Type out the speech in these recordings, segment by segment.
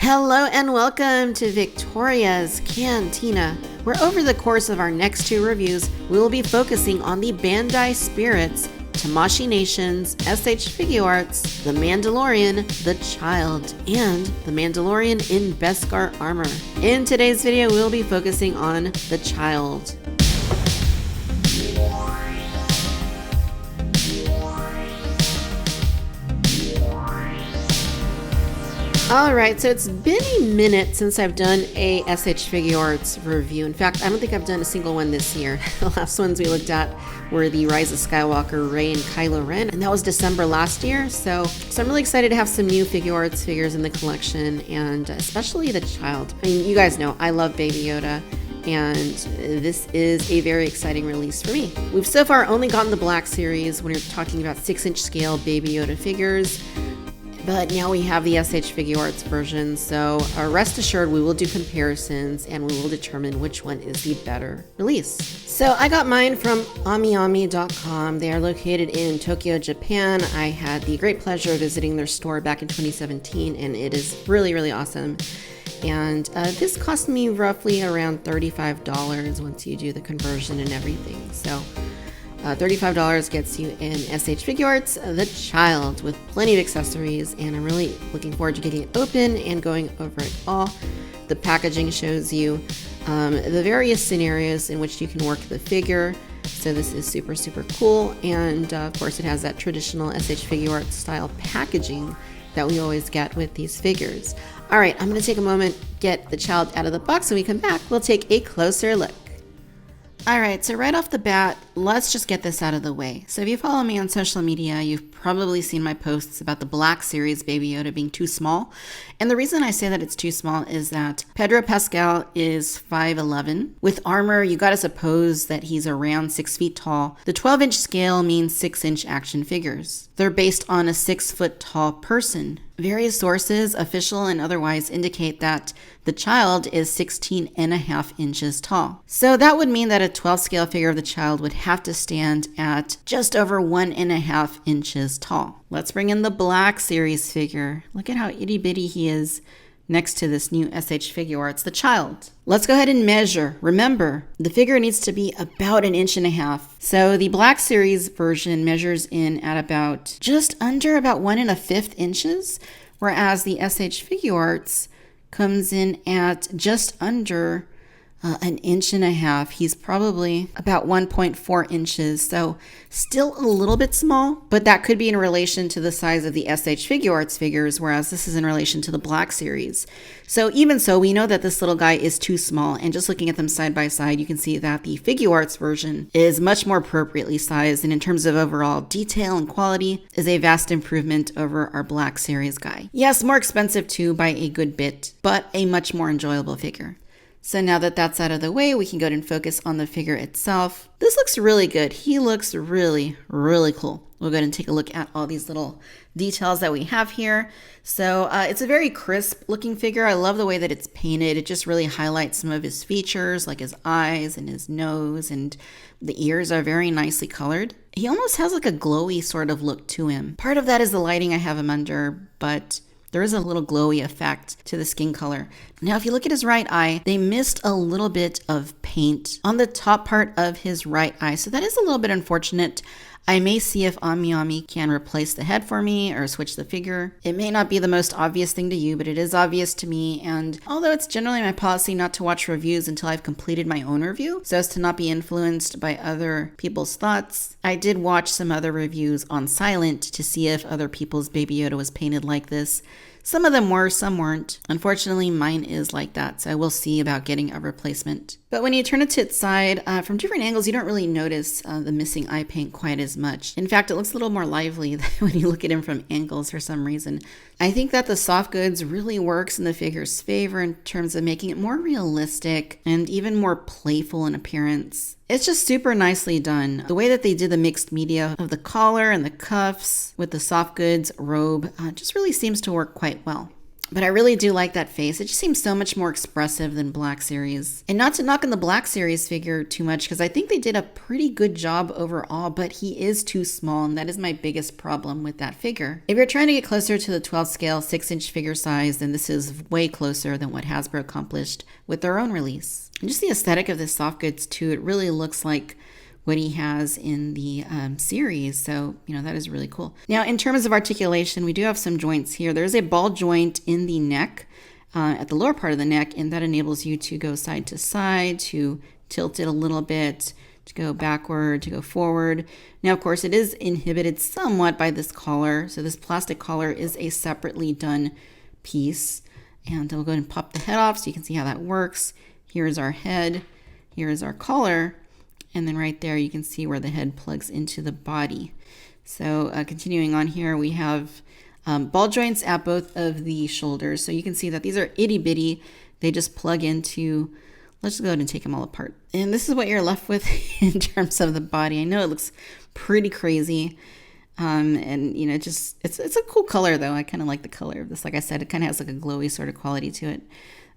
Hello and welcome to Victoria's Cantina, where over the course of our next two reviews, we will be focusing on the Bandai Spirits, Tamashii Nations, SH Figuarts, The Mandalorian, The Child, and The Mandalorian in Beskar armor. In today's video, we'll be focusing on The Child. Alright, so it's been a minute since I've done a SH Figuarts review. In fact, I don't think I've done a single one this year. The last ones we looked at were the Rise of Skywalker, Rey, and Kylo Ren, and that was December last year. So I'm really excited to have some new Figuarts figures in the collection, and especially the Child. I mean, you guys know I love Baby Yoda, and this is a very exciting release for me. We've so far only gotten the Black Series when you're talking about 6-inch scale Baby Yoda figures. But now we have the SH Figuarts version, so rest assured we will do comparisons and we will determine which one is the better release. So I got mine from amiami.com. They are located in Tokyo, Japan. I had the great pleasure of visiting their store back in 2017, and it is really, really awesome. And this cost me roughly around $35 once you do the conversion and everything. So $35 gets you in SH Figuarts, The Child, with plenty of accessories, and I'm really looking forward to getting it open and going over it all. The packaging shows you the various scenarios in which you can work the figure, so this is super, super cool, and of course it has that traditional SH Figuarts style packaging that we always get with these figures. Alright, I'm going to take a moment, get the Child out of the box, and when we come back, we'll take a closer look. Alright, so right off the bat, let's just get this out of the way. So if you follow me on social media, you've probably seen my posts about the Black Series Baby Yoda being too small. And the reason I say that it's too small is that Pedro Pascal is 5'11". With armor, you gotta suppose that he's around 6 feet tall. The 12-inch scale means 6-inch action figures. They're based on a 6-foot tall person. Various sources, official and otherwise, indicate that the Child is 16.5 inches tall. So that would mean that a 12 scale figure of the Child would have to stand at just over 1.5 inches tall. Let's bring in the Black Series figure. Look at how itty bitty he is next to this new SH Figuarts, the Child. Let's go ahead and measure. Remember, the figure needs to be about 1.5 inches. So the Black Series version measures in at about just under about 1.25 inches, whereas the SH Figuarts comes in at just under 1.5 inches. He's probably about 1.4 inches, so still a little bit small, but that could be in relation to the size of the SH Figuarts figures, whereas this is in relation to the Black Series. So even so, we know that this little guy is too small, and just looking at them side by side, you can see that the Figuarts version is much more appropriately sized, and in terms of overall detail and quality, is a vast improvement over our Black Series guy. Yes, more expensive too by a good bit, but a much more enjoyable figure. So now that that's out of the way, we can go ahead and focus on the figure itself. This looks really good. He looks really, really cool. We'll go ahead and take a look at all these little details that we have here. So it's a very crisp looking figure. I love the way that it's painted. It just really highlights some of his features, like his eyes and his nose, and the ears are very nicely colored. He almost has like a glowy sort of look to him. Part of that is the lighting I have him under, but there is a little glowy effect to the skin color. Now, if you look at his right eye, they missed a little bit of paint on the top part of his right eye. So that is a little bit unfortunate. I may see if Amiami can replace the head for me or switch the figure. It may not be the most obvious thing to you, but it is obvious to me. And although it's generally my policy not to watch reviews until I've completed my own review, so as to not be influenced by other people's thoughts, I did watch some other reviews on silent to see if other people's Baby Yoda was painted like this. Some of them were, some weren't. Unfortunately, mine is like that, so I will see about getting a replacement. But when you turn it to its side, from different angles, you don't really notice the missing eye paint quite as much. In fact, it looks a little more lively when you look at him from angles for some reason. I think that the soft goods really works in the figure's favor in terms of making it more realistic and even more playful in appearance. It's just super nicely done. The way that they did the mixed media of the collar and the cuffs with the soft goods robe just really seems to work quite well. But I really do like that face. It just seems so much more expressive than Black Series. And not to knock on the Black Series figure too much, because I think they did a pretty good job overall, but he is too small, and that is my biggest problem with that figure. If you're trying to get closer to the 12 scale 6-inch figure size, then this is way closer than what Hasbro accomplished with their own release. And just the aesthetic of this soft goods too, it really looks like what he has in the series. So, that is really cool. Now, in terms of articulation, we do have some joints here. There's a ball joint in the neck, at the lower part of the neck, and that enables you to go side to side, to tilt it a little bit, to go backward, to go forward. Now, of course, it is inhibited somewhat by this collar. So this plastic collar is a separately done piece. And we'll go ahead and pop the head off so you can see how that works. Here is our head. Here is our collar. And then right there, you can see where the head plugs into the body. So continuing on here, we have ball joints at both of the shoulders. So you can see that these are itty bitty. They just plug into, let's go ahead and take them all apart. And this is what you're left with in terms of the body. I know it looks pretty crazy. And it's a cool color though. I kind of like the color of this. Like I said, it kind of has like a glowy sort of quality to it.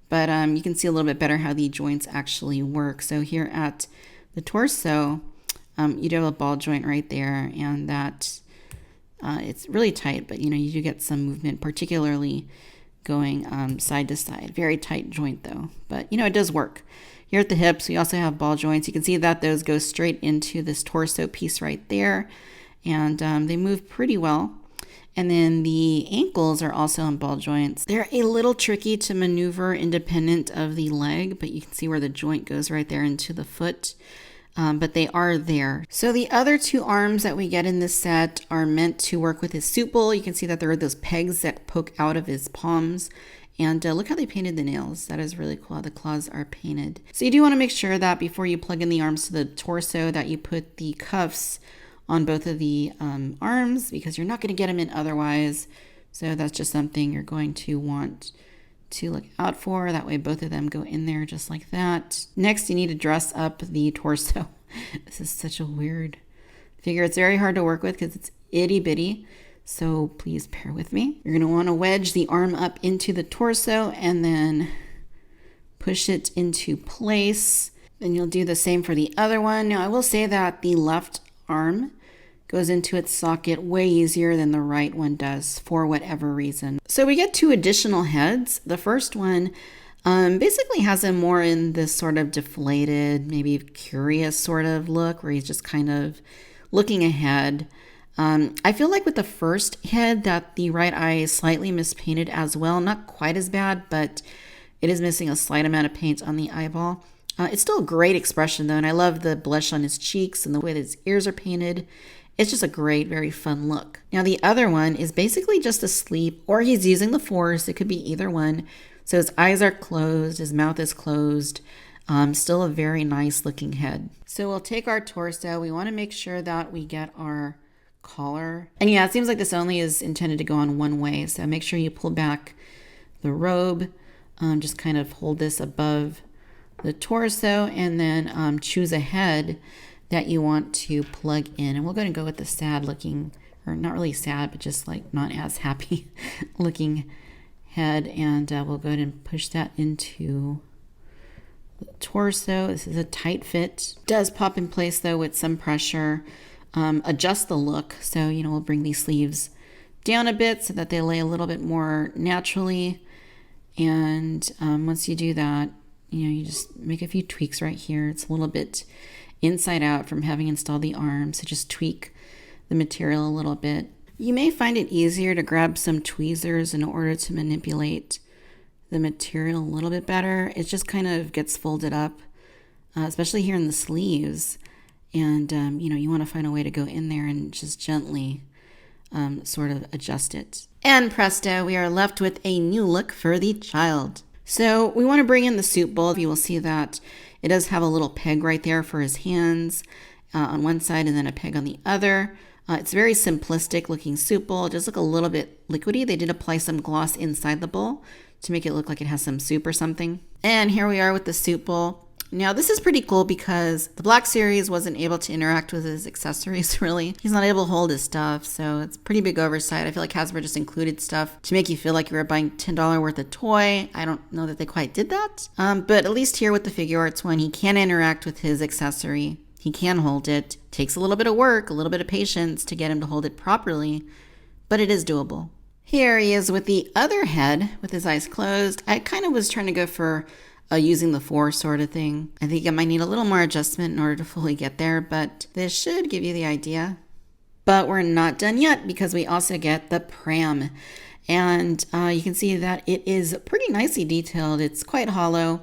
But you can see a little bit better how the joints actually work. So here at the torso, you do have a ball joint right there, and that it's really tight, but you do get some movement, particularly going side to side. Very tight joint though, but it does work. Here at the hips, we also have ball joints. You can see that those go straight into this torso piece right there, and they move pretty well. And then the ankles are also on ball joints. They're a little tricky to maneuver independent of the leg, but you can see where the joint goes right there into the foot. But they are there. So the other two arms that we get in this set are meant to work with his suit bull. You can see that there are those pegs that poke out of his palms. And look how they painted the nails. That is really cool how the claws are painted. So you do want to make sure that before you plug in the arms to the torso that you put the cuffs on both of the arms, because you're not going to get them in otherwise. So that's just something you're going to want to look out for. That way both of them go in there just like that. Next, you need to dress up the torso. This is such a weird figure. It's very hard to work with because it's itty bitty. So please bear with me. You're going to want to wedge the arm up into the torso and then push it into place. Then you'll do the same for the other one. Now I will say that the left arm goes into its socket way easier than the right one does for whatever reason. So we get two additional heads. The first one basically has him more in this sort of deflated, maybe curious sort of look where he's just kind of looking ahead. I feel like with the first head that the right eye is slightly mispainted as well. Not quite as bad, but it is missing a slight amount of paint on the eyeball. It's still a great expression though, and I love the blush on his cheeks and the way that his ears are painted. It's just a great, very fun look. Now the other one is basically just asleep, or he's using the force. It could be either one. So his eyes are closed, his mouth is closed. Still a very nice looking head. So we'll take our torso. We want to make sure that we get our collar. And yeah, it seems like this only is intended to go on one way. So make sure you pull back the robe. Just kind of hold this above the torso and then choose a head that you want to plug in. And we're going to go with the sad looking, or not really sad, but just like not as happy looking head. And we'll go ahead and push that into the torso. This is a tight fit. Does pop in place though with some pressure. Adjust the look. So, we'll bring these sleeves down a bit so that they lay a little bit more naturally. And once you do that, you just make a few tweaks right here. It's a little bit inside out from having installed the arm. So just tweak the material a little bit. You may find it easier to grab some tweezers in order to manipulate the material a little bit better. It just kind of gets folded up, especially here in the sleeves. And, you want to find a way to go in there and just gently sort of adjust it. And presto, we are left with a new look for the child. So we want to bring in the suit bull. You will see that it does have a little peg right there for his hands on one side and then a peg on the other. It's very simplistic looking suit bowl. It does look a little bit liquidy. They did apply some gloss inside the bowl to make it look like it has some soup or something. And here we are with the suit bowl. Now, this is pretty cool because the Black Series wasn't able to interact with his accessories, really. He's not able to hold his stuff, so it's a pretty big oversight. I feel like Hasbro just included stuff to make you feel like you were buying $10 worth of toy. I don't know that they quite did that. But at least here with the Figuarts one, he can interact with his accessory. He can hold it. Takes a little bit of work, a little bit of patience to get him to hold it properly, but it is doable. Here he is with the other head with his eyes closed. I kind of was trying to go for using the 4 sort of thing. I think I might need a little more adjustment in order to fully get there, but this should give you the idea. But we're not done yet because we also get the Pram. And you can see that it is pretty nicely detailed. It's quite hollow,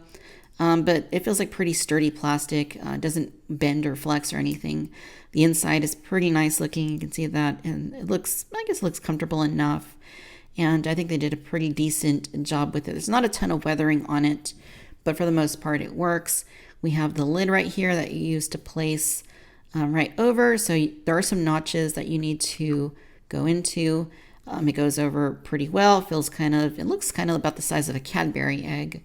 but it feels like pretty sturdy plastic. It doesn't bend or flex or anything. The inside is pretty nice looking. You can see that, and it looks, I guess it looks comfortable enough. And I think they did a pretty decent job with it. There's not a ton of weathering on it, but for the most part, it works. We have the lid right here that you use to place right over. So there are some notches that you need to go into. It goes over pretty well. It looks kind of about the size of a Cadbury egg.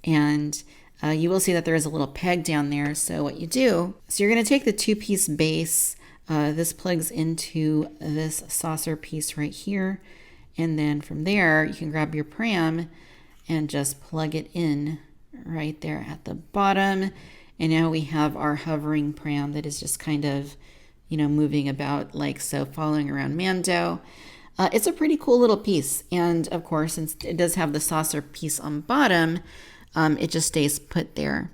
And you will see that there is a little peg down there. So what you do, so you're going to take the 2-piece base. This plugs into this saucer piece right here. And then from there, you can grab your Pram and just plug it in right there at the bottom. And now we have our hovering Pram that is just kind of, moving about like so, following around Mando. It's a pretty cool little piece. And of course, since it does have the saucer piece on bottom, it just stays put there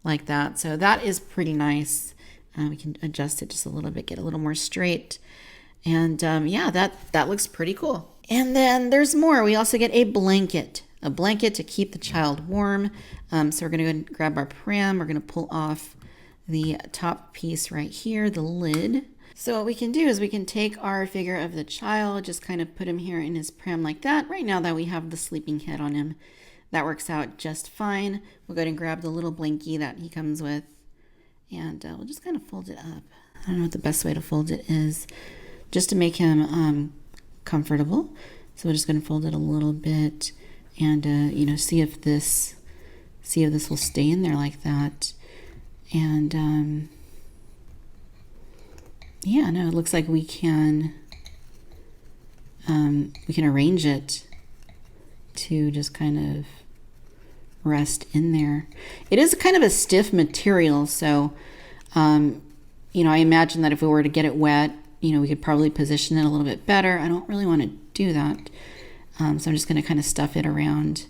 like that. So that is pretty nice. We can adjust it just a little bit, get a little more straight. And yeah, that looks pretty cool. And then there's more. We also get a blanket to keep the child warm. So we're going to go and grab our Pram. We're going to pull off the top piece right here, the lid. So what we can do is we can take our figure of the child, just kind of put him here in his Pram like that. Right now that we have the sleeping head on him, that works out just fine. We'll go ahead and grab the little blankie that he comes with, and we'll just kind of fold it up. I don't know what the best way to fold it is, just to make him comfortable. So we're just going to fold it a little bit and see if this will stay in there like that. And yeah, no, it looks like we can arrange it to just kind of rest in there. It is kind of a stiff material, so I imagine that if we were to get it wet, we could probably position it a little bit better. I don't really want to do that. So I'm just going to kind of stuff it around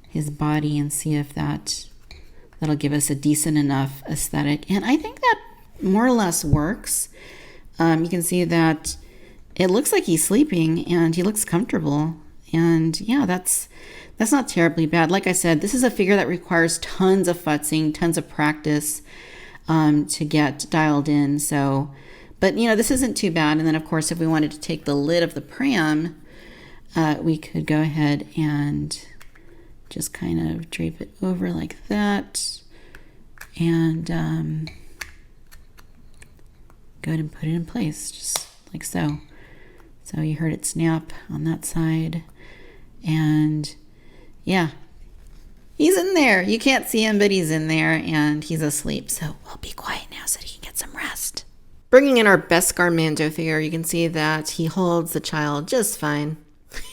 his body and see if that'll give us a decent enough aesthetic. And I think that more or less works. You can see that it looks like he's sleeping and he looks comfortable. And yeah, that's not terribly bad. Like I said, this is a figure that requires tons of futzing, tons of practice to get dialed in. So, but this isn't too bad. And then of course, if we wanted to take the lid of the Pram, we could go ahead and just kind of drape it over like that. And go ahead and put it in place, just like so. So you heard it snap on that side. And yeah, he's in there. You can't see him, but he's in there and he's asleep. So we'll be quiet now so he can get some rest. Bringing in our Beskar Mando figure, you can see that he holds the child just fine.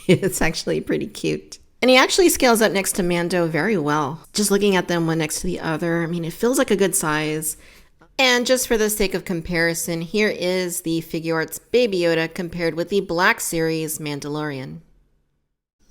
It's actually pretty cute. And he actually scales up next to Mando very well. Just looking at them one next to the other, I mean, it feels like a good size. And just for the sake of comparison, here is the Figuarts Baby Yoda compared with the Black Series Mandalorian.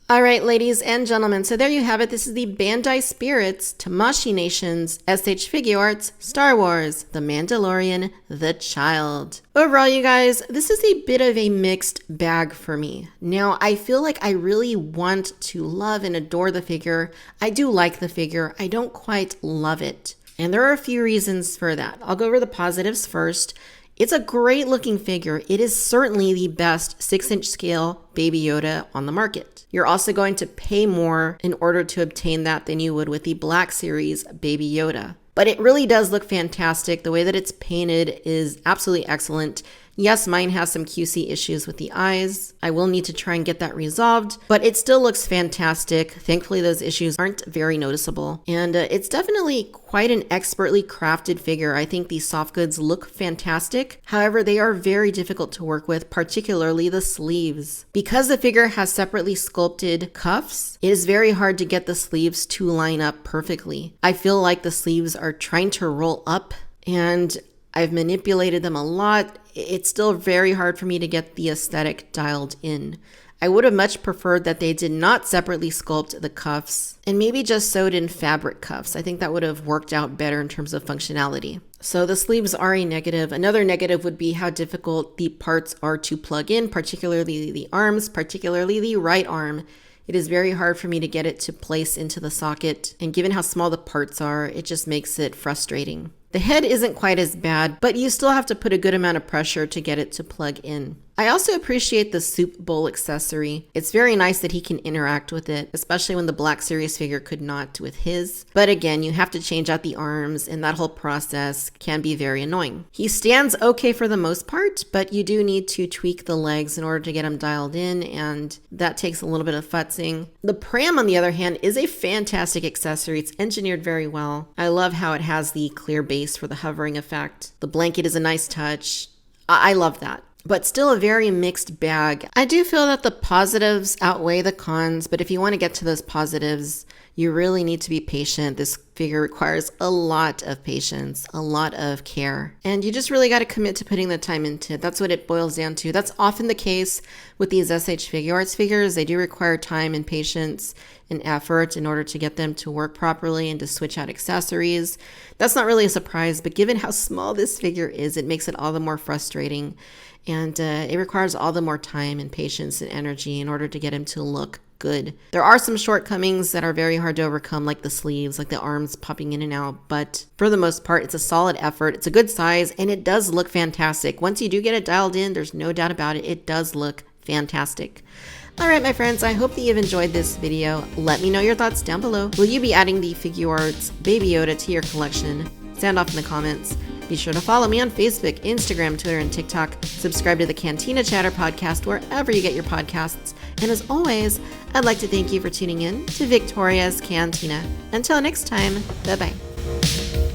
All right, ladies and gentlemen, so there you have it. This is the Bandai Spirits Tamashii Nations SH Figuarts Star Wars The Mandalorian The Child. Overall, you guys, this is a bit of a mixed bag for me. Now, I feel like I really want to love and adore the figure. I do like the figure. I don't quite love it. And there are a few reasons for that. I'll go over the positives first. It's a great looking figure. It is certainly the best 6-inch scale Baby Yoda on the market. You're also going to pay more in order to obtain that than you would with the Black Series Baby Yoda. But it really does look fantastic. The way that it's painted is absolutely excellent. Yes, mine has some QC issues with the eyes. I will need to try and get that resolved, but it still looks fantastic. Thankfully, those issues aren't very noticeable. And it's definitely quite an expertly crafted figure. I think these soft goods look fantastic. However, they are very difficult to work with, particularly the sleeves. Because the figure has separately sculpted cuffs, it is very hard to get the sleeves to line up perfectly. I feel like the sleeves are trying to roll up, and I've manipulated them a lot. It's still very hard for me to get the aesthetic dialed in. I would have much preferred that they did not separately sculpt the cuffs and maybe just sewed in fabric cuffs. I think that would have worked out better in terms of functionality. So the sleeves are a negative. Another negative would be how difficult the parts are to plug in, particularly the arms, particularly the right arm. It is very hard for me to get it to place into the socket, and given how small the parts are, it just makes it frustrating. The head isn't quite as bad, but you still have to put a good amount of pressure to get it to plug in. I also appreciate the soup bowl accessory. It's very nice that he can interact with it, especially when the Black Series figure could not with his. But again, you have to change out the arms, and that whole process can be very annoying. He stands okay for the most part, but you do need to tweak the legs in order to get him dialed in, and that takes a little bit of futzing. The Pram, on the other hand, is a fantastic accessory. It's engineered very well. I love how it has the clear base for the hovering effect. The blanket is a nice touch. I love that. But still a very mixed bag. I do feel that the positives outweigh the cons, but if you want to get to those positives, you really need to be patient. This figure requires a lot of patience, a lot of care, and you just really got to commit to putting the time into it. That's what it boils down to. That's often the case with these SH Figuarts figures. They do require time and patience and effort in order to get them to work properly and to switch out accessories. That's not really a surprise, but given how small this figure is, it makes it all the more frustrating. And it requires all the more time and patience and energy in order to get him to look good. There are some shortcomings that are very hard to overcome, like the sleeves, like the arms popping in and out. But for the most part, it's a solid effort. It's a good size, and it does look fantastic. Once you do get it dialed in, there's no doubt about it. It does look fantastic. All right, my friends, I hope that you've enjoyed this video. Let me know your thoughts down below. Will you be adding the Figuarts Baby Yoda to your collection? Sound off in the comments. Be sure to follow me on Facebook, Instagram, Twitter, and TikTok. Subscribe to the Cantina Chatter podcast wherever you get your podcasts. And as always, I'd like to thank you for tuning in to Victoria's Cantina. Until next time, bye-bye.